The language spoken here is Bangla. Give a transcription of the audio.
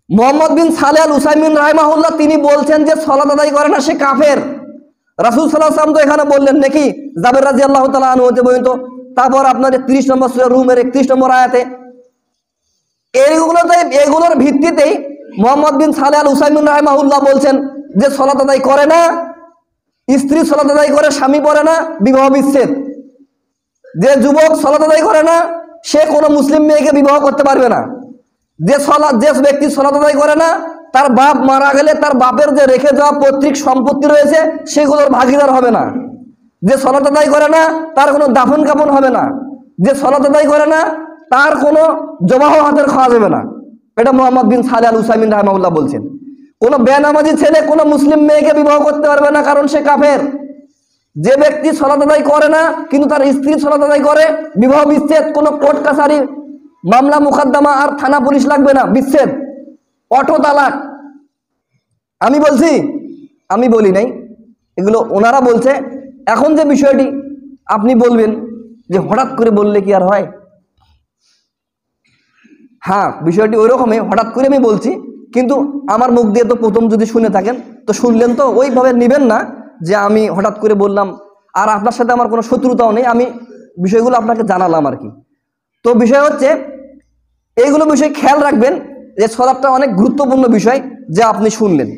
মোহাম্মদ বিন সালেহ আল উসাইমিন রাহিমাহুল্লাহ তিনি বলছেন যে সালাত আদায় করে না সে কাফের। রাসূল সাল্লাল্লাহু আলাইহি ওয়াসাল্লাম তো এখানে বললেন নাকি, জাবের রাদিয়াল্লাহু তাআলা আনহু হতে পর্যন্ত। তারপর আপনাদের 30 নম্বর সূরা রুমের 31 নম্বর আয়াতে এগুলোর ভিত্তিতেই মোহাম্মদ বিন সালেহ আল উসাইমিন রাহিমাহুল্লাহ বলছেন যে সালাত আদায় করে না, স্ত্রী সালাত আদায় করে স্বামী পড়ে না, বিবাহ বিচ্ছেদ। যে যুবক সালাত আদায় করে না সে কোনো মুসলিম মেয়েকে বিবাহ করতে পারবে না। যে ব্যক্তি সালাত আদায় করে না তার বাপ মারা গেলে তার বাপের যে রেখে যাওয়া পৈতৃক সম্পত্তি রয়েছে সেগুলোর ভাগীদার হবে না। যে সালাত আদায় করে না তার কোনো দাফন কাফন হবে না। যে সালাত আদায় করে না তার কোনো জবাহ হাতের খাওয়া যাবে না। এটা মোহাম্মদ বিন সালেহ আল উসাইমিন রাহিমাহুল্লাহ বলছেন। কোনো বেনামাজি ছেলে কোনো মুসলিম মেয়েকে বিবাহ করতে পারবে না, কারণ সে কাফের। যে ব্যক্তি সালাত আদায় করে না কিন্তু তার স্ত্রী সালাত আদায় করে, বিবাহ বিচ্ছেদ, কোনো কোর্ট কাছারি মামলা মুকদ্দমা আর থানা পুলিশ লাগবে না, বিচ্ছেদ, অটো তালাক। আমি বলছি, আমি বলি নাই, এগুলো ওনারা বলছে। এখন যে বিষয়টি আপনি বলবেন যে হঠাৎ করে বললে কি আর হয়, হ্যাঁ বিষয়টি ওই রকমই, হঠাৎ করে আমি বলছি, কিন্তু আমার মুখ দিয়ে তো প্রথম যদি শুনে থাকেন তো শুনলেন, তো ওইভাবে নেবেন না যে আমি হঠাৎ করে বললাম। আর আপনার সাথে আমার কোনো শত্রুতাও নেই, আমি বিষয়গুলো আপনাকে জানালাম আর কি। তো বিষয় হচ্ছে এইগুলো বিষয় খেয়াল রাখবেন যে সালাতটা অনেক গুরুত্বপূর্ণ বিষয় যে আপনি শুনলেন।